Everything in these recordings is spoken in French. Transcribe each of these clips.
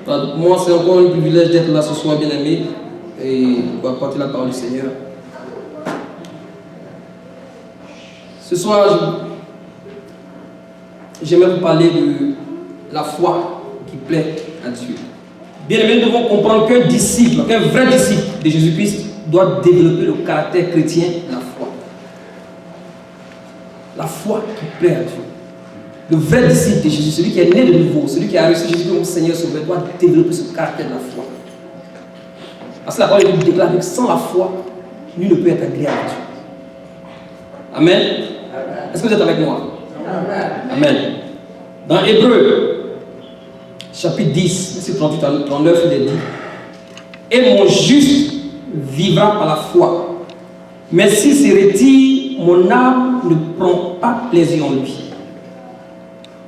Pour moi, c'est encore un privilège d'être là ce soir, bien-aimé, et pour apporter la parole du Seigneur. Ce soir, j'aimerais vous parler de la foi qui plaît à Dieu. Bien-aimé, nous devons comprendre qu'un disciple, qu'un vrai disciple de Jésus-Christ doit développer le caractère chrétien de la foi. La foi qui plaît à Dieu. Le vrai disciple de Jésus, celui qui est né de nouveau, celui qui a reçu Jésus comme Seigneur Sauveur, doit développer ce caractère de la foi. Parce que la parole de Dieu déclare que sans la foi, nul ne peut être agréable à Dieu. Amen. Est-ce que vous êtes avec moi? Amen. Dans Hébreux, chapitre 10, verset 38 à 39, il est dit: et mon juste vivra par la foi, mais s'il se retire, mon âme ne prend pas plaisir en lui.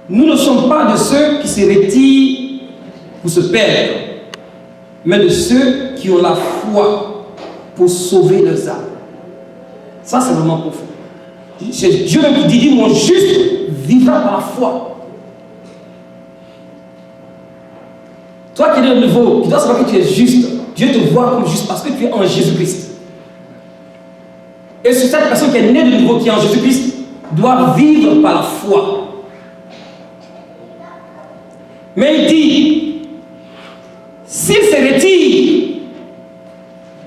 Nous ne sommes pas de ceux qui se retirent pour se perdre, mais de ceux qui ont la foi pour sauver leurs âmes. Ça, c'est vraiment profond. C'est Dieu qui dit: mon juste vivra par la foi. Toi qui es de nouveau, tu dois savoir que tu es juste. Dieu te voit comme juste parce que tu es en Jésus-Christ. Et c'est cette personne qui est née de nouveau, qui est en Jésus-Christ, doit vivre par la foi. Mais il dit: s'il se retire,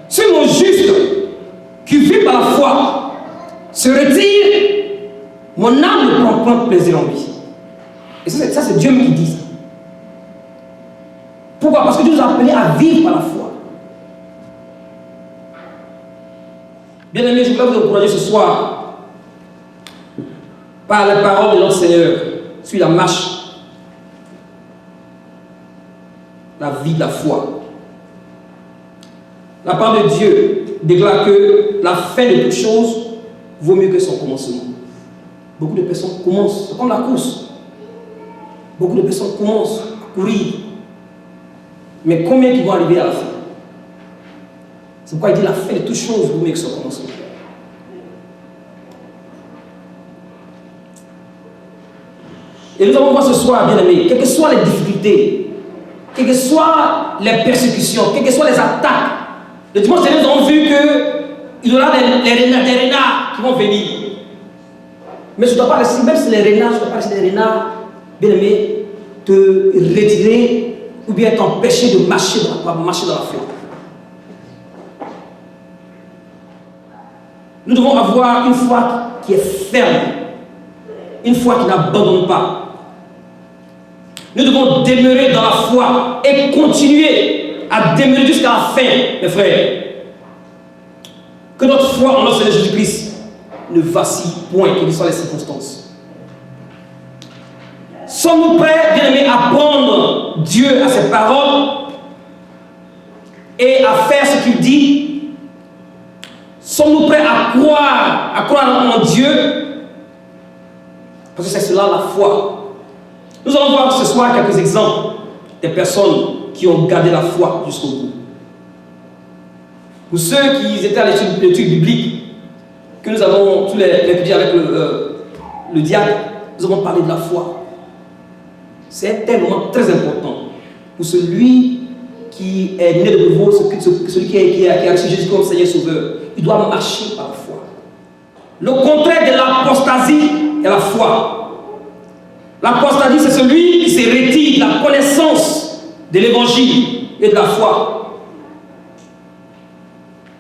si mon juste qui vit par la foi se retire, mon âme ne prend pas de plaisir en lui. Et ça, c'est Dieu qui dit ça. Pourquoi? Parce que Dieu nous a appelés à vivre par la foi. Bien aimés, je voudrais vous encourager ce soir par les paroles de notre Seigneur sur la marche, la vie de la foi. La parole de Dieu déclare que la fin de toute chose vaut mieux que son commencement. Beaucoup de personnes commencent, c'est comme la course. Beaucoup de personnes commencent à courir. Mais combien qui vont arriver à la fin? C'est pourquoi il dit: la fin de toute chose vaut mieux que son commencement. Et nous allons voir ce soir, bien aimés, quelles que soient les difficultés, quelles que soient les persécutions, quelles que soient les attaques, le dimanche dernier, nous avons vu qu'il y aura des renards qui vont venir. Mais je ne dois pas laisser, même si les renards, je ne dois pas laisser les renards, bien aimés, te retirer ou bien t'empêcher de marcher dans la foi. Nous devons avoir une foi qui est ferme, une foi qui n'abandonne pas. Nous devons demeurer dans la foi et continuer à demeurer jusqu'à la fin, mes frères. Que notre foi en notre Seigneur Jésus-Christ ne vacille point, quelles que soient les circonstances. Sommes-nous prêts, bien aimés, à prendre Dieu à ses paroles et à faire ce qu'il dit? Sommes-nous prêts à croire en Dieu? Parce que c'est cela la foi. Nous allons voir ce soir quelques exemples des personnes qui ont gardé la foi jusqu'au bout. Pour ceux qui étaient à l'étude biblique, que nous avons tous les étudiés avec le diacre, nous avons parlé de la foi. C'est tellement très important pour celui qui est né de nouveau, celui qui a reçu Jésus comme Seigneur Sauveur. Il doit marcher par la foi. Le contraire de l'apostasie est la foi. L'apostasie, c'est celui qui se retire de la connaissance de l'évangile et de la foi.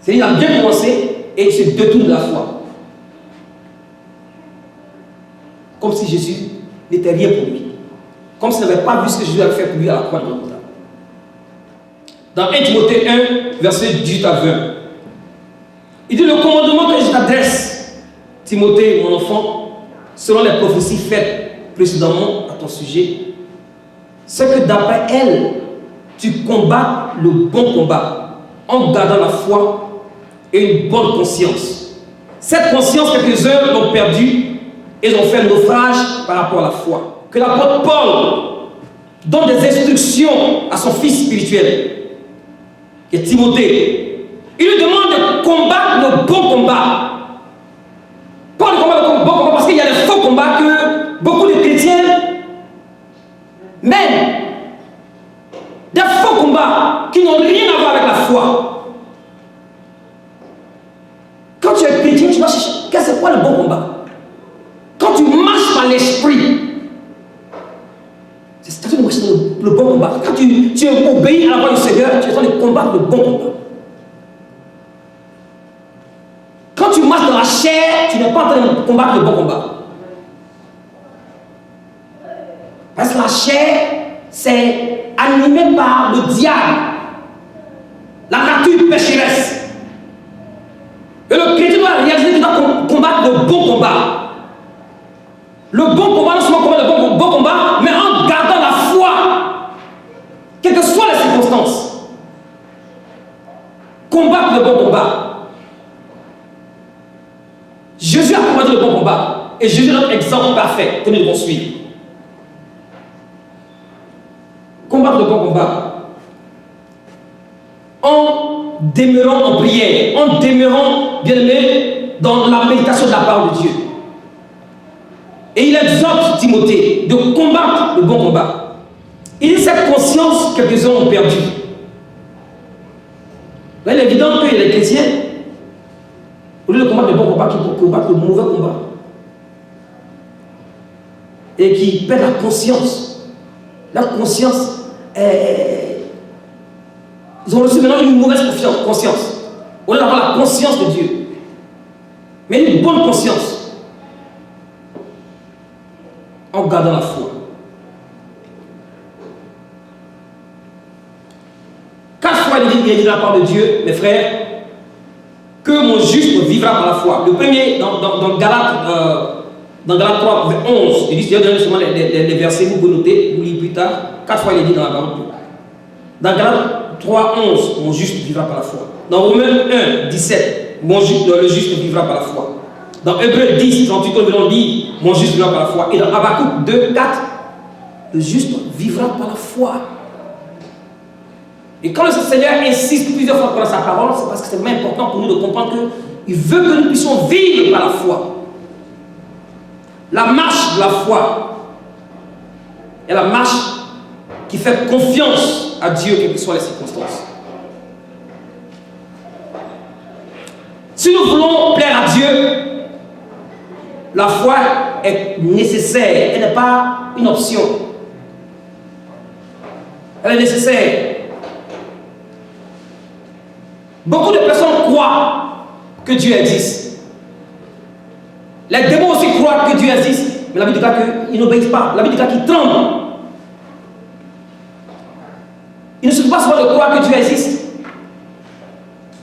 C'est-à-dire qu'il a bien commencé et il se détourne de la foi. Comme si Jésus n'était rien pour lui. Comme s'il n'avait pas vu ce que Jésus avait fait pour lui à la croix de Golgotha. Dans 1 Timothée 1, verset 18 à 20, il dit: le commandement que je t'adresse, Timothée, mon enfant, selon les prophéties faites précédemment à ton sujet, c'est que d'après elles, tu combats le bon combat en gardant la foi et une bonne conscience. Cette conscience, quelques-uns l'ont perdue et ils ont fait naufrage par rapport à la foi. Que l'apôtre Paul donne des instructions à son fils spirituel, qui est Timothée. Il lui demande de combattre le bon combat. Pas de combattre le bon combat parce qu'il y a des faux combats que beaucoup de chrétiens mènent. Des le bon combat. Quand tu obéis à la voix du Seigneur, tu es en train de combattre le bon combat. Quand tu marches dans la chair, tu n'es pas en train de combattre le bon combat. Parce que la chair, c'est animé par le diable, la nature pécheresse. Et le chrétien doit réaliser qu'il doit combattre le bon combat. Le bon combat, non seulement combattre le bon combat, mais en gardant la foi, quelles que soient les circonstances. Combattre le bon combat. Jésus a combattu le bon combat. Et Jésus est notre exemple parfait que nous devons suivre. Combattre le bon combat. En demeurant en prière, en demeurant, bien aimé, dans la méditation de la parole de Dieu. Et il exhorte Timothée de combattre le bon combat. Il dit cette conscience que quelques-uns ont perdue. Là, il est évident que les chrétiens, au lieu de combattre le bon combat, qui combattent le mauvais combat. Et qui perdent la conscience. La conscience ils ont reçu maintenant une mauvaise conscience. Au lieu d'avoir la conscience de Dieu. Mais une bonne conscience. En gardant la foi. 4 fois il est dit de la part de Dieu, mes frères, que mon juste vivra par la foi. Le premier, dans Galates 3, 11, il dit, je vais donner seulement les versets, vous pouvez noter, vous lisez plus tard. 4 fois il est dit dans la parole de Dieu. Dans Galates 3, 11, mon juste vivra par la foi. Dans Romains 1, 17, le juste vivra par la foi. Dans Hébreux 10, 38, on dit, mon juste vivra par la foi. Et dans Habakkuk 2, 4, le juste vivra par la foi. Et quand le Seigneur insiste plusieurs fois dans sa parole, c'est parce que c'est vraiment important pour nous de comprendre qu'il veut que nous puissions vivre par la foi. La marche de la foi est la marche qui fait confiance à Dieu, quelles que soient les circonstances. Si nous voulons plaire à Dieu, la foi est nécessaire, elle n'est pas une option. Elle est nécessaire. Beaucoup de personnes croient que Dieu existe. Les démons aussi croient que Dieu existe, mais la Bible dit qu'ils n'obéissent pas. La Bible dit qu'ils tremblent. Il ne suffit pas seulement de croire que Dieu existe,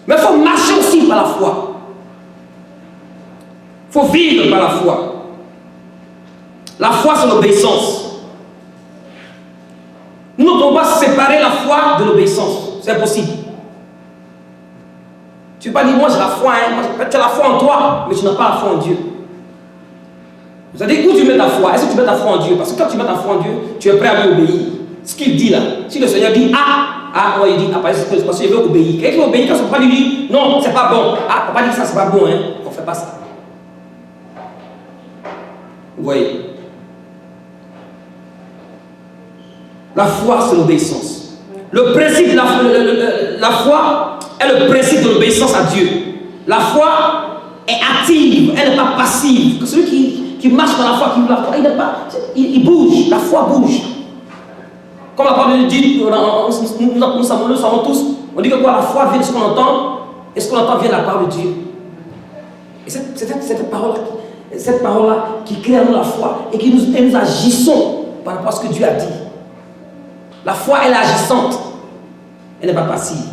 mais il faut marcher aussi par la foi. Il faut vivre par la foi. La foi, c'est l'obéissance. Nous ne pouvons pas séparer la foi de l'obéissance. C'est impossible. Tu ne peux pas dire, moi j'ai la foi, hein. Tu as la foi en toi, mais tu n'as pas la foi en Dieu. Vous allez dire, où tu mets ta foi? Est-ce que tu mets ta foi en Dieu? Parce que quand tu mets ta foi en Dieu, tu es prêt à lui obéir. Ce qu'il dit là, si le Seigneur dit moi il dit parce que je veux obéir. Quelqu'un qui obéit, quand son papa lui dit non, c'est pas bon. Papa dit ça, c'est pas bon, hein. On ne fait pas ça. Vous voyez? La foi, c'est l'obéissance. Le principe de la foi est le principe de l'obéissance à Dieu. La foi est active, elle n'est pas passive. Que celui qui marche dans la foi, qui veut la foi, il bouge, la foi bouge. Comme la parole de Dieu dit, nous savons tous, on dit que quoi, la foi vient de ce qu'on entend, et ce qu'on entend vient de la parole de Dieu. Et cette parole-là qui crée en nous la foi, et nous agissons par rapport à ce que Dieu a dit. La foi, elle est agissante, elle n'est pas passive.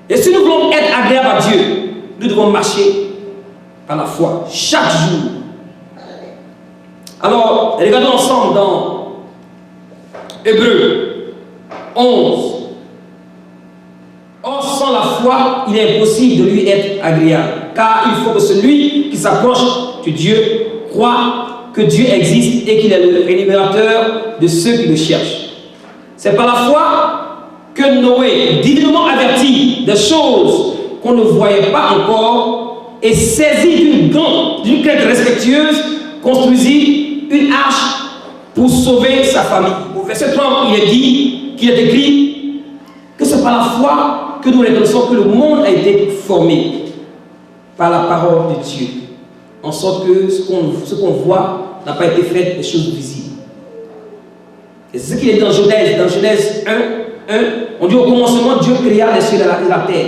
Et si nous voulons être agréables à Dieu, nous devons marcher par la foi, chaque jour. Alors, regardons ensemble dans Hébreux 11. Or, sans la foi, il est impossible de lui être agréable. Car il faut que celui qui s'approche de Dieu croit que Dieu existe et qu'il est le rémunérateur de ceux qui le cherchent. C'est par la foi que Noé, divinement averti des choses qu'on ne voyait pas encore, et saisi d'une crainte respectueuse, construisit une arche pour sauver sa famille. Au verset 30, il est écrit que c'est par la foi que nous reconnaissons que le monde a été formé par la parole de Dieu, en sorte que ce qu'on voit n'a pas été fait des choses visibles. Et c'est ce qu'il est dans Genèse 1, on dit au commencement, Dieu créa les cieux et la terre.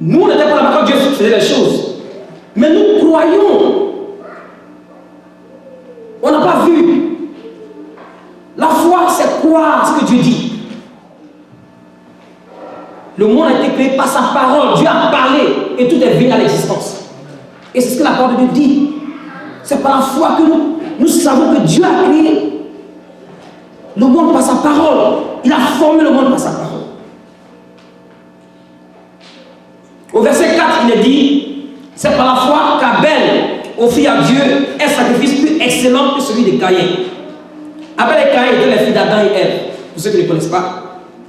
Nous, on n'était pas là quand Dieu faisait les choses. Mais nous croyons. On n'a pas vu. La foi, c'est croire ce que Dieu dit. Le monde a été créé par sa parole. Dieu a parlé et tout est venu à l'existence. Et c'est ce que la parole de Dieu dit. C'est par la foi que nous savons que Dieu a créé le monde par sa parole. Il a formé le monde par sa parole. Au verset 4, il est dit, c'est par la foi qu'Abel offrit à Dieu un sacrifice plus excellent que celui de Caïn. Abel et Caïn étaient les filles d'Adam et Ève. Pour ceux qui ne connaissent pas,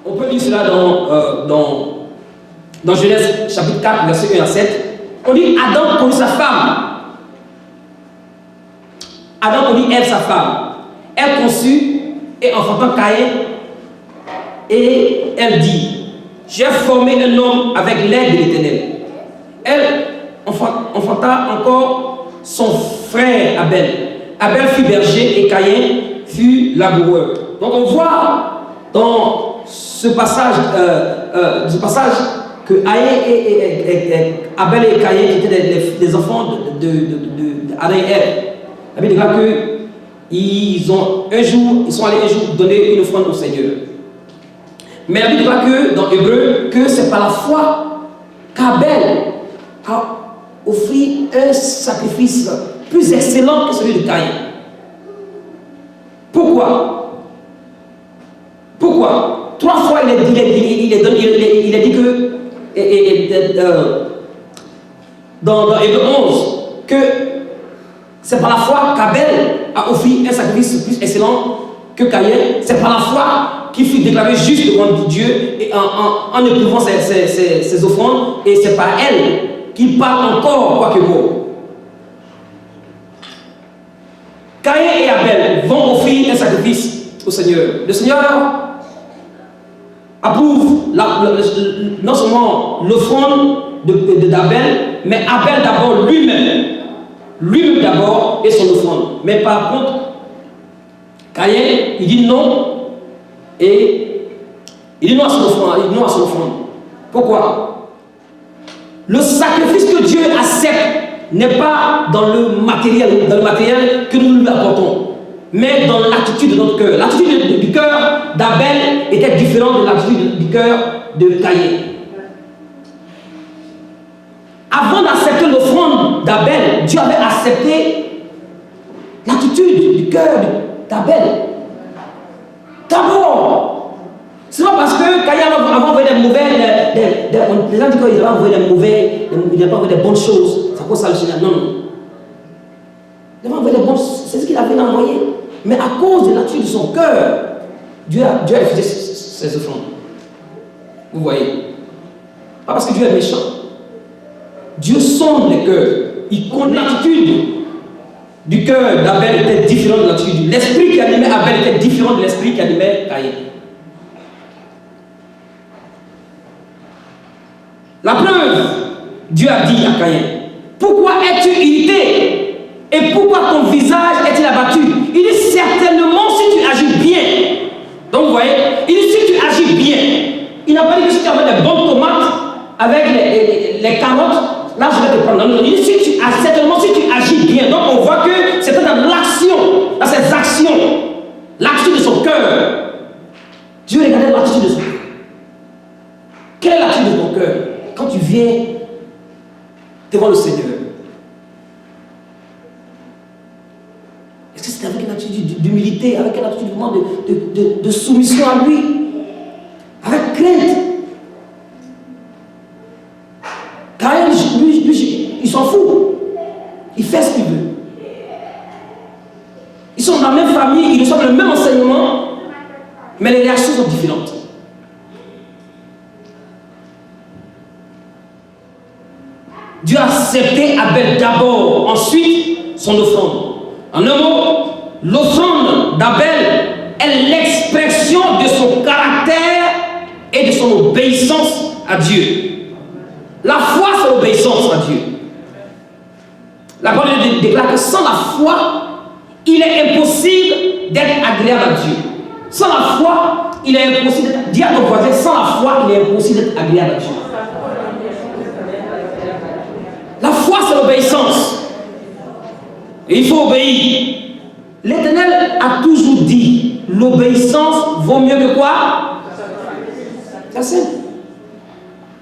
on peut lire cela dans Genèse chapitre 4, verset 1 à 7. On dit Adam connut sa femme. Adam connut Ève, sa femme. Elle conçut et enfantant Caïn, et elle dit, j'ai formé un homme avec l'aide de l'Éternel. Elle enfanta encore son frère Abel. Abel fut berger et Caïn fut laboureur. Donc on voit dans ce passage, que Abel et Caïn qui étaient des enfants d'Adam et Ève. La Bible déclare que ils sont allés un jour donner une offrande au Seigneur. Mais la Bible déclare que dans Hébreu, que c'est par la foi qu'Abel a offert un sacrifice plus excellent que celui de Caïn. Pourquoi? Pourquoi? 3 fois il est dit que dans Hébreu 11 que c'est par la foi qu'Abel a offert un sacrifice plus excellent que Caïn. C'est par la foi qu'il fut déclaré juste devant Dieu et en éprouvant ses offrandes. Et c'est par elle qu'il parle encore, quoique mort. Caïn et Abel vont offrir un sacrifice au Seigneur. Le Seigneur approuve non seulement l'offrande d'Abel, mais Abel d'abord lui-même d'abord et son offrande. Mais par contre, Caïn, il dit non, et il dit non à son offrande. Pourquoi? Le sacrifice que Dieu accepte n'est pas dans le matériel que nous lui apportons, mais dans l'attitude de notre cœur. L'attitude du cœur d'Abel était différente de l'attitude du cœur de Caïn. Avant d'accepter l'offrande d'Abel, Dieu avait accepté l'attitude du cœur d'Abel. D'abord, c'est pas parce que Caïn avait envoyé des mauvais, les gens disent qu'il avait envoyé des mauvais, il n'a pas envoyé des bonnes choses. C'est pour ça le Seigneur. Non. Il avait envoyé des bonnes choses, c'est ce qu'il avait envoyé. Mais à cause de l'attitude de son cœur, Dieu a refusé ses offrandes. Vous voyez? Pas parce que Dieu est méchant. Dieu sonde les cœurs. Il connaît l'attitude du cœur d'Abel était différente de l'attitude. L'esprit qui animait Abel était différent de l'esprit qui animait Caïn. La preuve, Dieu a dit à Caïn, pourquoi es-tu irrité? Et pourquoi ton visage est-il abattu? Il dit certainement si tu agis bien. Donc vous voyez, il dit si tu agis bien. Il n'a pas dit que si tu avais des bonnes tomates avec les carottes, là je vais te prendre. Non, il dit certainement si tu agis bien. Donc on voit que c'était dans l'action, dans ses actions, l'attitude de son cœur. Dieu regardait l'attitude de son cœur. Quelle est l'attitude de ton cœur quand tu viens devant le Seigneur? Est-ce que c'est avec une attitude d'humilité, avec une attitude vraiment de soumission à lui, avec crainte? Caïn, lui, il s'en fout. Il fait ce qu'il veut. Ils sont dans la même famille, ils reçoivent le même enseignement, mais les réactions sont différentes. Dieu a accepté Abel d'abord, ensuite son offrande. En un mot, l'offrande d'Abel est l'expression de son caractère et de son obéissance à Dieu. La foi, c'est l'obéissance à Dieu. La parole déclare que sans la foi, il est impossible d'être agréable à Dieu. Sans la foi, il est impossible d'être... Dis à ton voisin, sans la foi, il est impossible d'être agréable à Dieu. La foi, c'est l'obéissance. Et il faut obéir. L'Éternel a toujours dit, l'obéissance vaut mieux que quoi? C'est simple.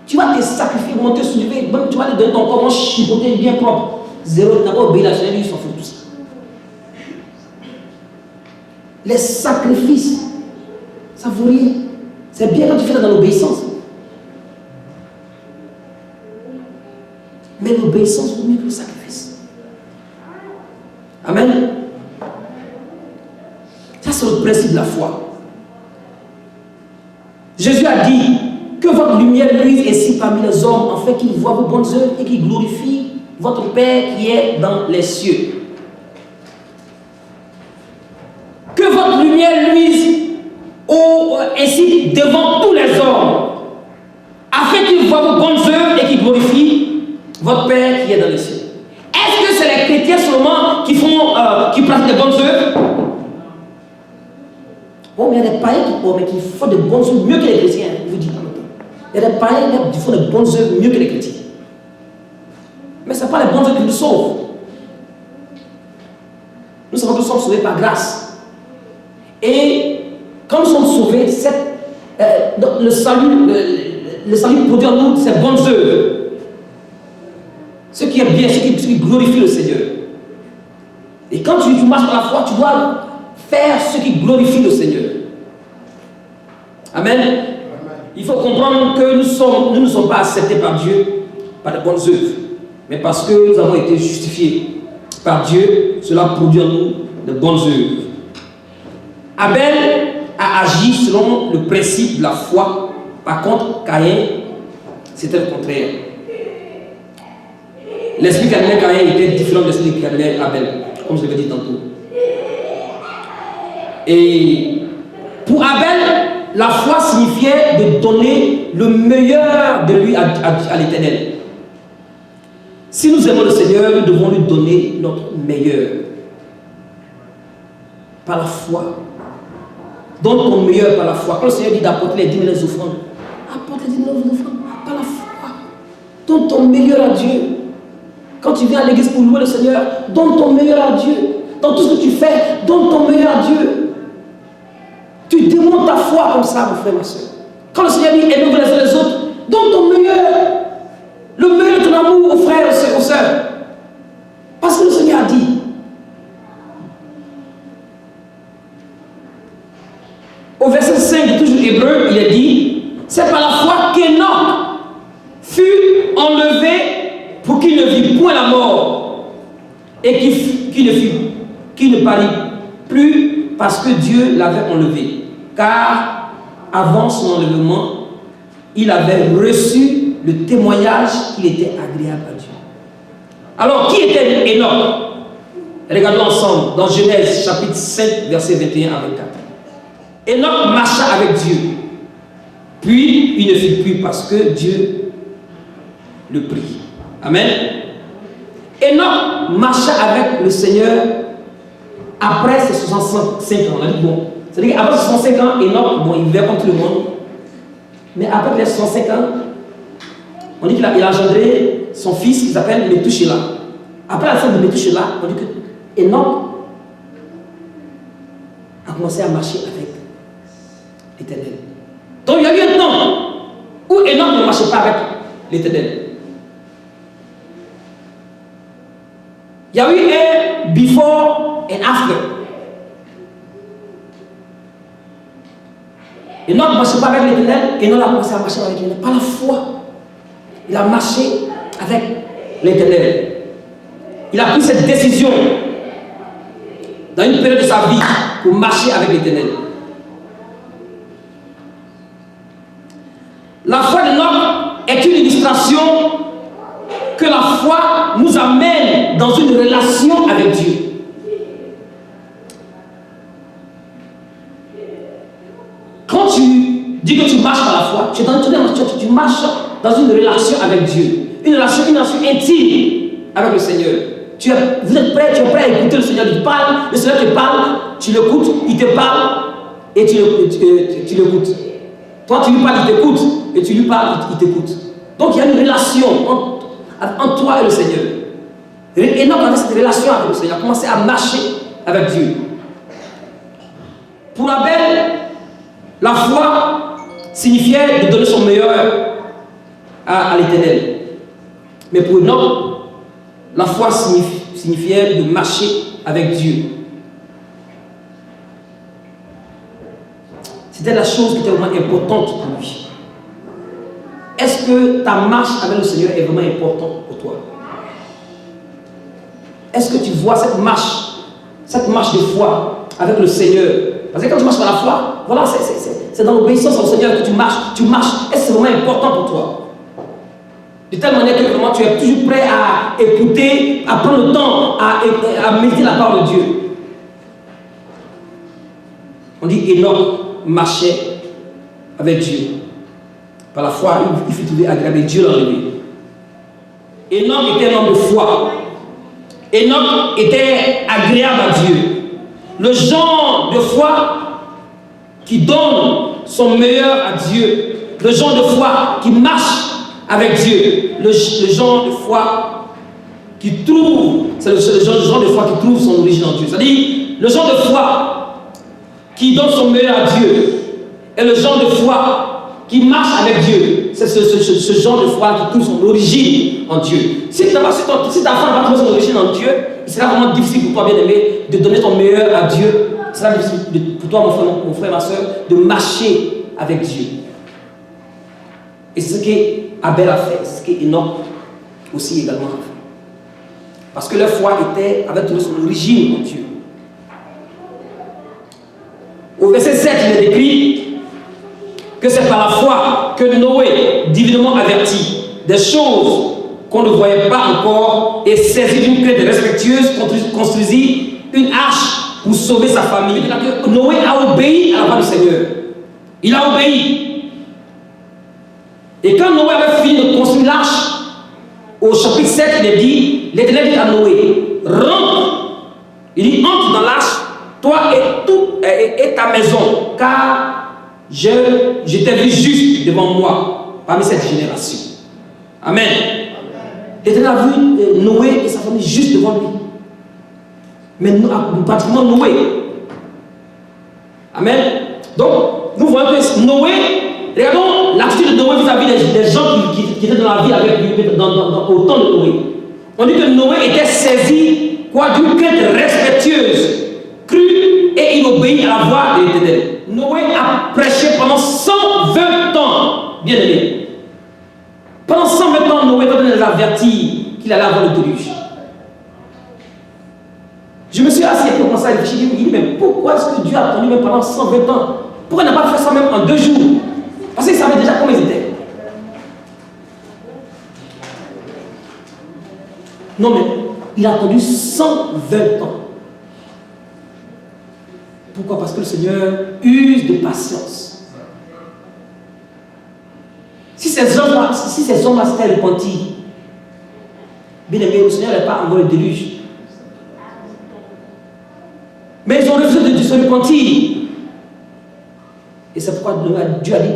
Tu vas te sacrifier, monter, soulever, tu vas te donner ton corps, chipoter bien propre. Zéro, tu n'as pas obéi la chaîne, il s'en fout tout ça. Les sacrifices, ça vaut rien. C'est bien quand tu fais ça dans l'obéissance. Mais l'obéissance vaut mieux que le sacrifice. Amen. Ça, c'est le principe de la foi. Jésus a dit que votre lumière luise ainsi parmi les hommes, afin qu'ils voient vos bonnes œuvres et qu'ils glorifient votre Père qui est dans les cieux. Que votre lumière luise ainsi devant tous les hommes, afin qu'ils voient vos bonnes œuvres et qu'ils glorifient votre Père qui est dans les cieux. Est-ce que c'est les chrétiens seulement qui pratiquent des bonnes œuvres? Bon, il y a des païens qui font des bonnes œuvres mieux que les chrétiens, je vous dis en même temps. Il y a des païens qui font des bonnes œuvres mieux que les chrétiens. Mais ce n'est pas les bonnes œuvres qui nous sauvent. Nous savons que nous sommes sauvés par grâce. Et quand nous sommes sauvés, le salut produit en nous ces bonnes œuvres. Ce qui est bien, ce qui glorifie le Seigneur. Et quand tu marches par la foi, tu dois faire ce qui glorifie le Seigneur. Amen. Amen. Il faut comprendre que nous ne sommes pas acceptés par Dieu par de bonnes œuvres, mais parce que nous avons été justifiés par Dieu, cela produit en nous de bonnes œuvres. Abel a agi selon le principe de la foi. Par contre, Caïn, c'était le contraire. L'esprit qui animait Caïn était différent de l'esprit qui animait Abel, comme je l'avais dit tantôt. Et pour Abel, la foi signifiait de donner le meilleur de lui à l'Éternel. Si nous aimons le Seigneur, nous devons lui donner notre meilleur. Par la foi. Donne ton meilleur par la foi. Quand le Seigneur dit d'apporter les 10 000 offrandes, apporte les 10 000 offrandes par la foi. Donne ton meilleur à Dieu. Quand tu viens à l'église pour louer le Seigneur, donne ton meilleur à Dieu. Dans tout ce que tu fais, donne ton meilleur à Dieu. Tu démontres ta foi comme ça, mon frère, ma soeur. Quand le Seigneur dit aimez-vous les uns les autres, donne ton meilleur. Le meilleur de ton amour aux frères et aux sœurs. Parce que le Seigneur a dit. Au verset 5, toujours hébreu, il est dit, c'est par la foi qu'Enoch fut enlevé pour qu'il ne vit point la mort et qu'il ne parut plus parce que Dieu l'avait enlevé. Car avant son enlèvement, il avait reçu le témoignage qu'il était agréable à Dieu. Alors, qui était Enoch? Regardons ensemble dans Genèse chapitre 5, versets 21 à 24. Enoch marcha avec Dieu, puis il ne fit plus parce que Dieu le prit. Amen. Enoch marcha avec le Seigneur après ses 65 ans. On a dit bon, c'est-à-dire qu'après 65 ans, Enoch, bon, il vivait comme tout le monde. Mais après les 65 ans, on dit qu'il a engendré son fils qui s'appelle Méthusélah. Après la fin de Méthusélah, on dit que Enoch a commencé à marcher avec l'Éternel. Donc il y a eu un temps où Enoch ne marchait pas avec l'Éternel. Il y a eu un before and after. Enoch ne marchait pas avec l'Éternel, Enoch a commencé à marcher avec l'Éternel. Par la foi, il a marché avec l'Éternel. Il a pris cette décision dans une période de sa vie pour marcher avec l'Éternel. La foi d'Enoch est une illustration que la foi nous amène dans une relation avec Dieu. Quand tu dis que tu marches par la foi, tu marches dans une relation avec Dieu, une relation intime avec le Seigneur. vous êtes prêt, tu es prêt à écouter le Seigneur. Il parle, le Seigneur te parle, tu l'écoutes, il te parle et tu l'écoutes. Toi, tu lui parles, il t'écoute, et tu lui parles, il t'écoute. Donc, il y a une relation entre toi et le Seigneur. Enoch avait cette relation avec le Seigneur, commençait à marcher avec Dieu. Pour Abel, la foi signifiait de donner son meilleur à l'Éternel. Mais pour Enoch, la foi signifiait de marcher avec Dieu. C'était la chose qui était vraiment importante pour lui. Est-ce que ta marche avec le Seigneur est vraiment importante pour toi? Est-ce que tu vois cette marche de foi avec le Seigneur? Parce que quand tu marches par la foi, voilà, c'est dans l'obéissance au Seigneur que tu marches. Est-ce que c'est vraiment important pour toi? De telle manière que vraiment tu es toujours prêt à écouter, à prendre le temps, à méditer la parole de Dieu. On dit Enoch marchait avec Dieu. Par la foi, il fut trouvé agréable. Dieu l'a relevé. Enoch était un homme de foi. Enoch était agréable à Dieu. Le genre de foi qui donne son meilleur à Dieu. Le genre de foi qui marche avec Dieu. Le genre de foi qui trouve, c'est le genre de foi qui trouve son origine en Dieu. C'est-à-dire, le genre de foi qui donne son meilleur à Dieu et le genre de foi qui marche avec Dieu. C'est ce genre de foi qui trouve son origine en Dieu. Si ta femme va trouver son origine en Dieu, il sera vraiment difficile pour toi, bien-aimé, de donner ton meilleur à Dieu. Il sera difficile pour toi, mon frère, ma soeur, de marcher avec Dieu. Et c'est ce qu'Abel a fait, c'est ce qu'Enoch aussi également a fait. Parce que leur foi avait trouvé son origine en Dieu. Au verset 7, il est décrit que c'est par la foi que Noé, divinement averti des choses qu'on ne voyait pas encore et saisi d'une crainte respectueuse, construisit une arche pour sauver sa famille. Noé a obéi à la voix du Seigneur. Il a obéi. Et quand Noé avait fini de construire l'arche, au chapitre 7, il est dit, l'Éternel dit à Noé, rentre. Il dit, entre dans l'arche, toi et ta maison, car je t'ai vu juste devant moi, parmi cette génération. Amen. L'Éternel a vu Noé et sa famille juste devant lui. Mais pratiquement Noé. Amen. Donc, nous voyons que Noé, regardons l'attitude de Noé vis-à-vis des gens qui étaient dans la vie avec lui, au temps de Noé. On dit que Noé était saisi d'une crainte respectueuse, crue, et il obéit à la voix de l'Éternel. Noé a prêché pendant 120 ans, bien aimé. Pendant 120 ans, Noé les avertit qu'il allait avoir le déluge. Je me suis assis et commencé à réfléchir. Je me dis, mais pourquoi est-ce que Dieu a attendu même pendant 120 ans? Pourquoi il n'a pas fait ça même en 2 jours? Parce qu'il savait déjà comment ils étaient. Non, mais il a attendu 120 ans. Pourquoi? Parce que le Seigneur use de patience. Si ces hommes-là s'étaient repentis, bien aimé, le Seigneur n'avait pas envoyé le déluge. Mais ils ont refusé de se repentir. Et c'est pourquoi Dieu a dit,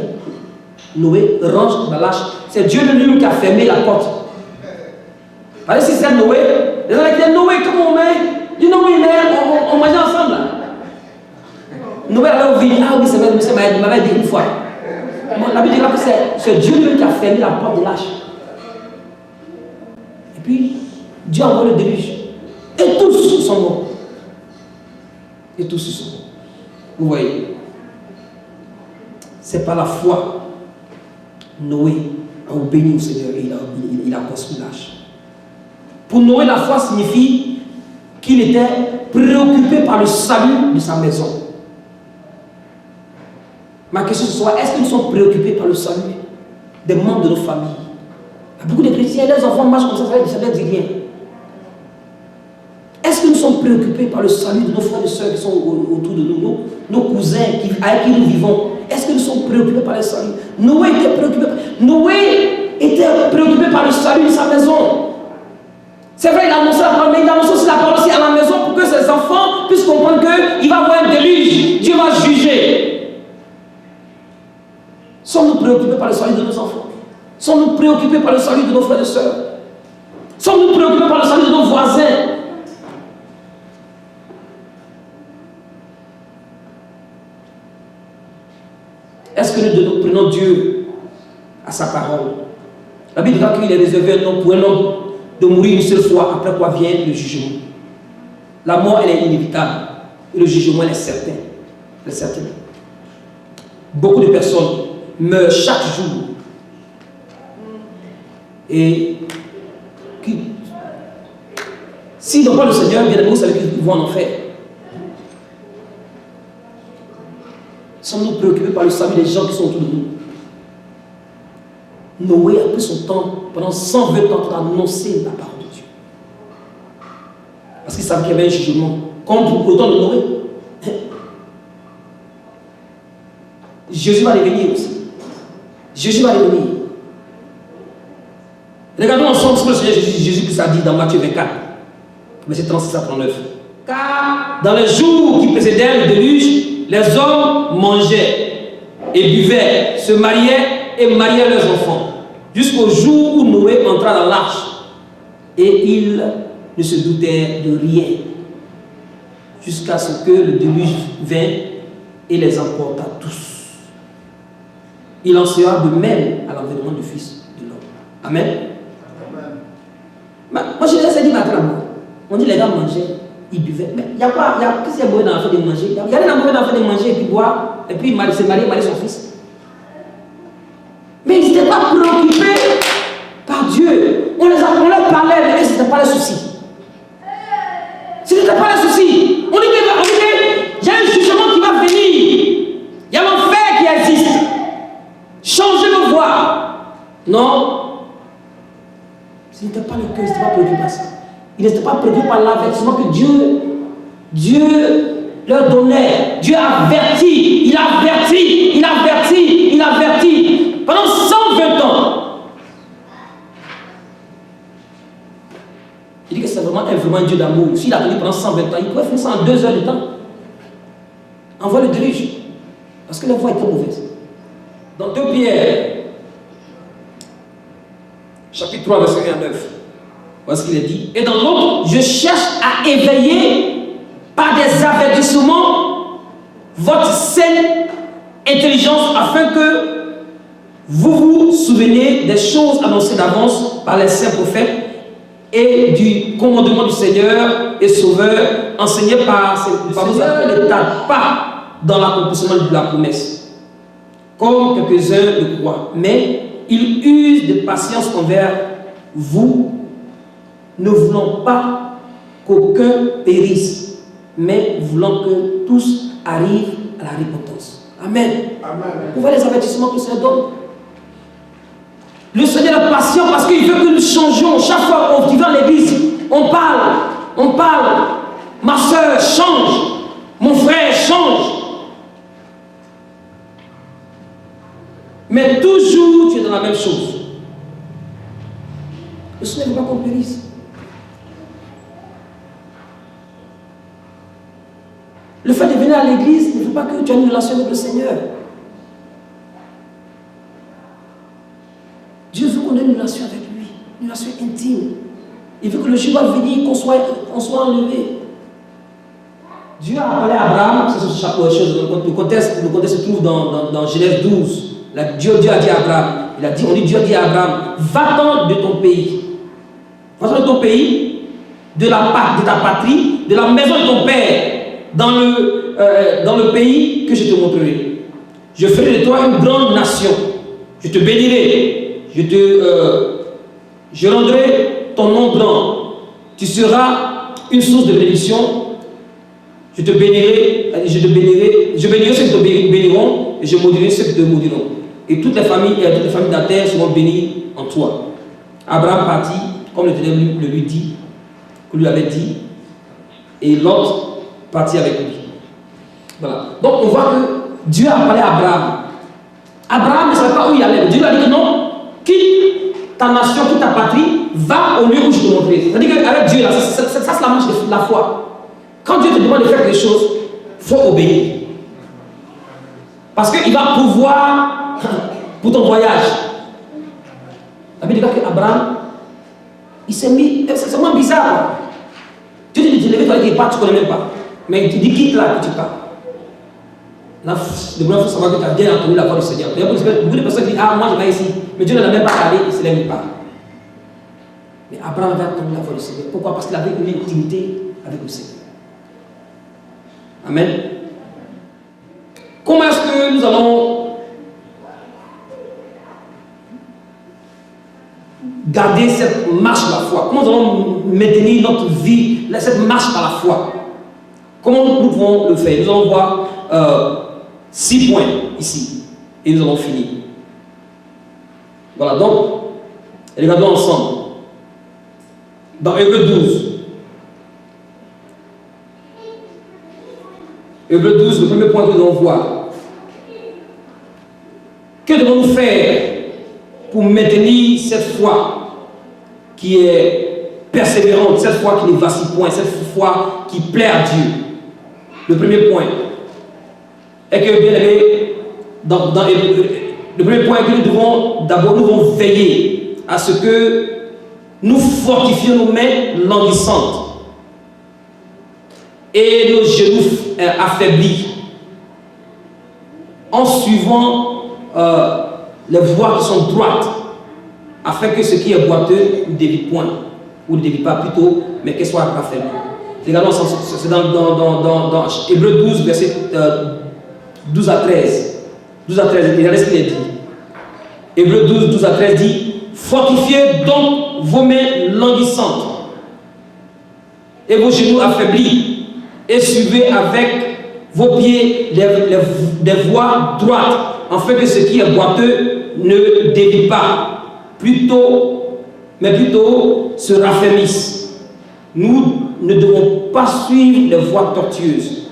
Noé, range dans l'arche. C'est Dieu lui-même qui a fermé la porte. Parce que si c'est Noé, les gens disaient, Noé, comment on met? Il dit, non, on mangeait ensemble. Noé avait oublié, ah oui, c'est il m'avait dit une fois. La Bible dit que c'est Dieu lui qui a fermé la porte de l'arche. Et puis, Dieu a envoyé le déluge. Et tous sont morts. Et tous sont morts. Vous voyez, c'est par la foi, Noé a obéi au Seigneur et il a construit l'arche. Pour Noé, la foi signifie qu'il était préoccupé par le salut de sa maison. Ma question ce soir, est-ce que nous sommes préoccupés par le salut des membres de nos familles? Il y a beaucoup de chrétiens, leurs enfants marchent comme ça ne dit rien. Est-ce que nous sommes préoccupés par le salut de nos frères et sœurs qui sont autour de nous, nos cousins avec qui nous vivons? Est-ce que nous sommes préoccupés par le salut? Noé était préoccupé par le salut de sa maison. C'est vrai, il a annoncé la parole, mais il a annoncé aussi la parole aussi à la maison pour que ses enfants puissent comprendre qu'il va y avoir un déluge. Dieu va juger. Sommes-nous préoccupés par le salut de nos enfants? Sommes-nous préoccupés par le salut de nos frères et sœurs? Sommes-nous préoccupés par le salut de nos voisins? Est-ce que nous prenons Dieu à sa parole? La Bible dit qu'il est réservé pour un homme de mourir une seule fois, après quoi vient le jugement. La mort, elle est inévitable. Et le jugement, elle est certain. Elle est certain. Beaucoup de personnes meurent chaque jour. Et s'ils n'ont pas le Seigneur, bien évidemment, vous savez qu'ils vont en enfer. Sommes-nous préoccupés par le salut des gens qui sont autour de nous? Noé a pris son temps pendant 120 ans pour annoncer la parole de Dieu. Parce qu'il savait qu'il y avait un jugement. Comme pour le temps de Noé. Jésus va revenir aussi. Jésus va revenir. Regardons ensemble ce que le Seigneur Jésus-Christ a dit dans Matthieu 24, verset 36 à 39. Car dans les jours qui précédaient le déluge, les hommes mangeaient et buvaient, se mariaient et mariaient leurs enfants, jusqu'au jour où Noé entra dans l'arche, et il ne se doutait de rien, jusqu'à ce que le déluge vint et les emporta tous. Il en sera de même à l'avènement du Fils de l'homme. Amen. Moi, je l'ai dit maintenant. On dit les gars mangeaient, ils buvaient. Mais il y a quoi? Qu'est-ce qu'il y a beau dans le fait de manger? Il y a rien à dans le fait de manger et puis boire, et puis se marier, son fils. Mais ils n'étaient pas préoccupés par Dieu. On leur parlait, mais ce n'était pas le souci. Ce n'était pas le souci. On dit qu'il y a un jugement qui va venir. Il y a l'enfer qui existe. Changez de voie. Non. Ce n'était pas le cœur, il n'était pas préoccupé par ça. Il n'était pas préoccupé par l'avertissement que Dieu leur donnait. Dieu avertit, il avertit pendant 120 ans. Il dit que c'est vraiment un Dieu d'amour. S'il a tenu pendant 120 ans, il pouvait faire ça en 2 heures de temps. Envoie le déluge. Parce que la voie était mauvaise. Dans 2 Pierre, chapitre 3, verset 1 à 9. Voilà ce qu'il est dit. Et dans l'autre, je cherche à éveiller par des avertissements votre saine intelligence afin que vous vous souveniez des choses annoncées d'avance par les saints prophètes et du commandement du Seigneur et Sauveur enseigné par le Seigneur ne tarde pas dans l'accomplissement de la promesse, comme quelques-uns le croient, mais il use de patience envers vous, ne voulant pas qu'aucun périsse, mais voulant que tous arrivent à la repentance. Amen. Amen. Vous voyez les avertissements que le Seigneur donne? Le Seigneur est patient parce qu'il veut que nous changions. Chaque fois qu'on vient à l'église, on parle. Ma soeur change, mon frère change. Mais toujours tu es dans la même chose. Le Seigneur ne veut pas qu'on périsse. Le fait de venir à l'église ne veut pas que tu aies une relation avec le Seigneur. Dieu veut qu'on ait une relation avec lui, une relation intime. Il veut que le jour va venir, qu'on soit enlevé. Dieu a parlé à Abraham, c'est chaque chose. Le contexte se trouve dans Genèse 12. Là, Dieu a dit à Abraham, Dieu a dit à Abraham, va-t'en de ton pays. Va-t'en de ton pays, de ta patrie, de la maison de ton père, dans le pays que je te montrerai. Je ferai de toi une grande nation. Je te bénirai. Je rendrai ton nom grand. Tu seras une source de bénédiction. Je bénirai ceux qui te béniront et je maudirai ceux qui te maudiront. Et toutes les familles de la terre seront bénies en toi. Abraham partit, comme l'Éternel lui avait dit, et Lot partit avec lui. Voilà. Donc on voit que Dieu a parlé à Abraham. Abraham ne savait pas où il allait. Dieu lui a dit que non, quitte ta nation, toute ta patrie, va au lieu où je te montrerai. C'est-à-dire qu'avec Dieu, là, ça c'est la marche de la foi. Quand Dieu te demande de faire quelque chose, il faut obéir. Parce qu'il va pouvoir pour ton voyage. La Bible dit qu'Abraham, il s'est mis, c'est vraiment bizarre. Dieu te dit, tu ne pars, tu ne connais même pas. Mais il te dit, quitte là que tu pars. Là, le bon, il faut savoir que tu as bien entendu la voix du Seigneur. Il y a beaucoup de personnes qui disent, ah, moi je vais ici. Mais Dieu ne l'a même pas regardé, il ne se lève pas. Mais Abraham avait entendu la voix du Seigneur. Pourquoi? Parce qu'il avait une intimité avec le Seigneur. Amen. Comment est-ce que nous allons garder cette marche de la foi? Comment nous allons maintenir notre vie, cette marche par la foi? Comment nous pouvons le faire? Nous allons voir 6 points ici. Et nous allons finir. Voilà, donc, regardons ensemble. Dans Hébreux 12. Hébreux 12, le premier point que nous allons voir. Que devons-nous faire pour maintenir cette foi qui est persévérante, cette foi qui ne vacille point, cette foi qui plaît à Dieu? Le premier point est que, bien aimé, le premier point est que nous devons veiller à ce que nous fortifions nos mains languissantes et nos genoux affaiblis en suivant les voies qui sont droites, afin que ce qui est boiteux ne dévie point, ou ne dévie pas plutôt, mais qu'elle soit affaiblie. Regardons, c'est dans Hébreux 12, verset 12 à 13. 12 à 13, regardez ce qu'il est dit. Hébreux 12, 12 à 13 dit: fortifiez donc vos mains languissantes et vos genoux affaiblis, et suivez avec vos pieds des voies droites, afin que ce qui est boiteux ne dévie pas, mais plutôt se raffermisse. Nous ne devons pas suivre les voies tortueuses,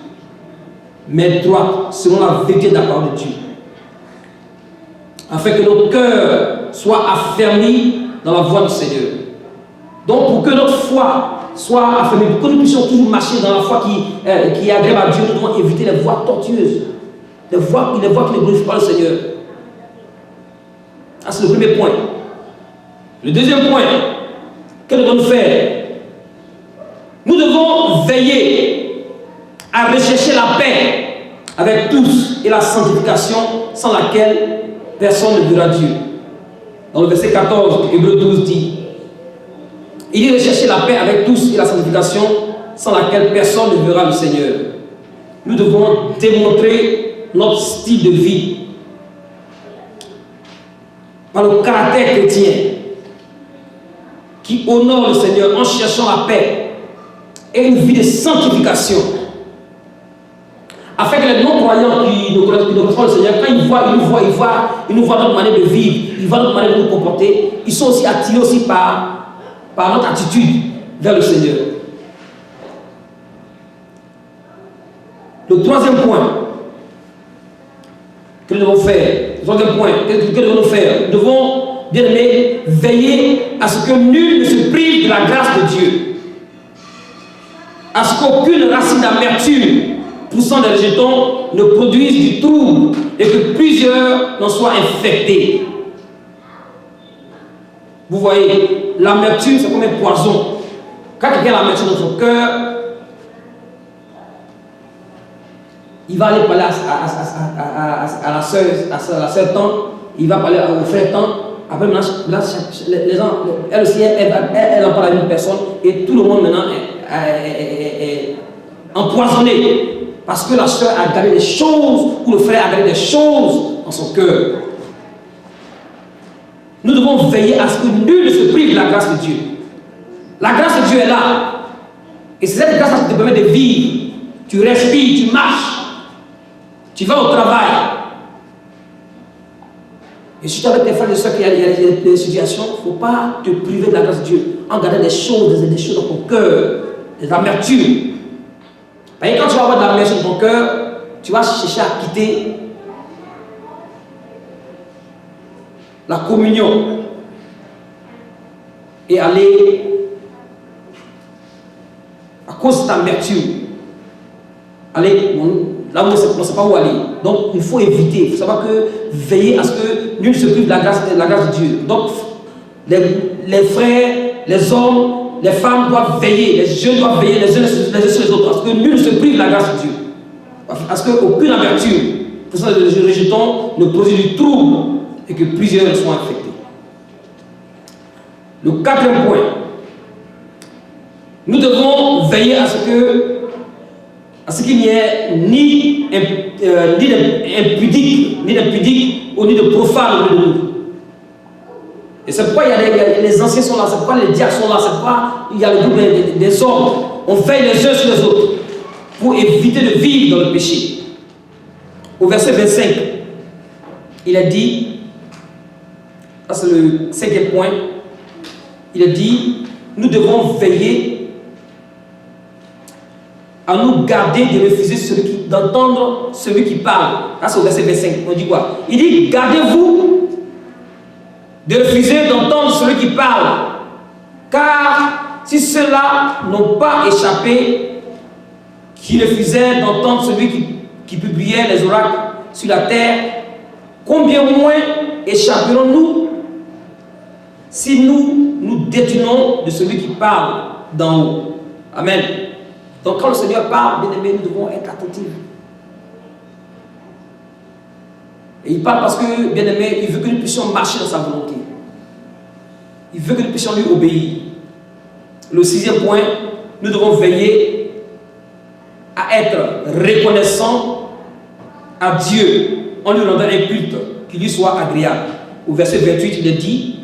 mais droites, selon la vérité de la parole de Dieu, afin que notre cœur soit affermi dans la voie du Seigneur. Donc, pour que notre foi soit affermie, pour que nous puissions toujours marcher dans la foi qui est agréable à Dieu, nous devons éviter les voies tortueuses, les voies qui ne glorifient pas le Seigneur. Ça, c'est le premier point. Le deuxième point, que devons-nous faire? Nous devons veiller à rechercher la paix avec tous et la sanctification sans laquelle personne ne verra Dieu. Dans le verset 14, Hébreux 12 dit, il dit rechercher la paix avec tous et la sanctification sans laquelle personne ne verra le Seigneur. Nous devons démontrer notre style de vie par le caractère chrétien qui honore le Seigneur en cherchant la paix et une vie de sanctification, afin que les non-croyants qui ne connaissent pas le Seigneur, quand ils nous voient notre manière de vivre, ils voient notre manière de nous comporter, ils sont aussi attirés aussi par notre attitude vers le Seigneur. Le troisième point que nous devons faire, nous devons, bien aimés, veiller à ce que nul ne se prive de la grâce de Dieu, à ce qu'aucune racine d'amertume poussant des rejetons ne produise du trouble et que plusieurs n'en soient infectés. Vous voyez, l'amertume, c'est comme un poison. Quand quelqu'un a l'amertume dans son cœur, il va aller parler à la sœur temps, il va parler au frère temps. Après, maintenant, les gens, elle aussi, elle en parle à une personne et tout le monde maintenant est empoisonné. Parce que la sœur a gardé des choses, ou le frère a gardé des choses dans son cœur. Nous devons veiller à ce que nul ne se prive de la grâce de Dieu. La grâce de Dieu est là. Et c'est cette grâce qui te permet de vivre. Tu respires, tu marches. Tu vas au travail. Et surtout avec tes frères et sœurs, il y a des situations, il ne faut pas te priver de la grâce de Dieu en gardant des choses dans ton cœur, des amertumes. Parce que quand tu vas avoir de l'amertume dans ton cœur, tu vas chercher à quitter la communion. et aller à cause de ta amertume. Aller là où on ne sait pas où aller. Donc il faut éviter. Il faut savoir que veiller à ce que nul ne se prive de la grâce de Dieu. Donc les frères, les hommes, les femmes doivent veiller, les jeunes doivent veiller les uns sur les autres, à ce que nul ne se prive de la grâce de Dieu. À ce qu'aucune amertume, pour ça le rejeton, ne produise du trouble et que plusieurs soient infectés. Le quatrième point, nous devons veiller à ce qu'il n'y ait ni d'impudique, ni de profane au milieu de nous. Et c'est pourquoi les anciens sont là, c'est pourquoi les diacres sont là, c'est pourquoi il y a le groupe des hommes. On veille les uns sur les autres pour éviter de vivre dans le péché. Au verset 25, il a dit, ça c'est le cinquième point, il a dit, nous devons veiller à nous garder de refuser d'entendre celui qui parle. Ça c'est au verset 25, on dit quoi? Il dit, gardez-vous de refuser d'entendre celui qui parle, car si ceux-là n'ont pas échappé, qui refusaient d'entendre celui qui publiait les oracles sur la terre, combien moins échapperons-nous si nous détournons de celui qui parle d'en haut. Amen. Donc quand le Seigneur parle, bien aimés, nous devons être attentifs. Et il parle parce que, bien aimé, il veut que nous puissions marcher dans sa volonté. Il veut que nous puissions lui obéir. Le sixième point, nous devons veiller à être reconnaissants à Dieu en lui rendant un culte qui lui soit agréable. Au verset 28, il est dit,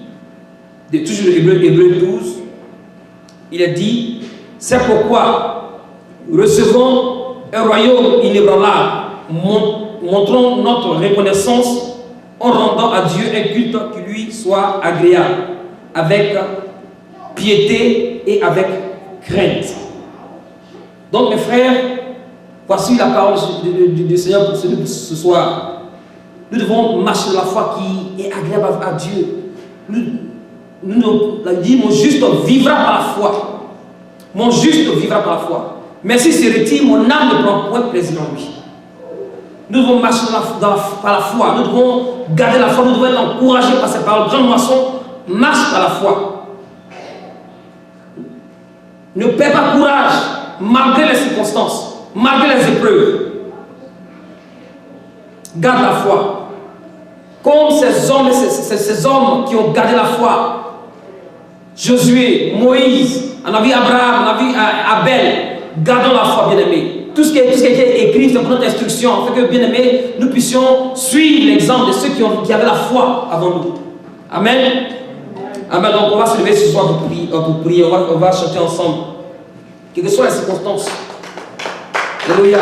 toujours Hébreux 12, il est dit, c'est pourquoi recevons un royaume inébranlable, montrons notre reconnaissance en rendant à Dieu un culte qui lui soit agréable, avec piété et avec crainte. Donc mes frères, voici la parole du Seigneur pour ce soir. Nous devons marcher dans la foi qui est agréable à Dieu. Mon juste vivra par la foi. Mon juste vivra par la foi. Mais s'il se retire, mon âme ne prend point plaisir en lui. Nous devons marcher par la foi. Nous devons garder la foi. Nous devons être encouragés par cette parole. Jean Moisson marche par la foi. Ne perds pas courage malgré les circonstances, malgré les épreuves. Garde la foi. Comme ces hommes qui ont gardé la foi. Josué, Moïse, on a vu Abraham, on a vu Abel. Gardons la foi, bien-aimés. Tout ce qui a été écrit, c'est pour notre instruction, afin que, bien-aimés, nous puissions suivre l'exemple de ceux qui avaient la foi avant nous. Amen. Amen. Donc, on va se lever ce soir pour prier. On va chanter ensemble. Quelles que soient les circonstances. Alléluia.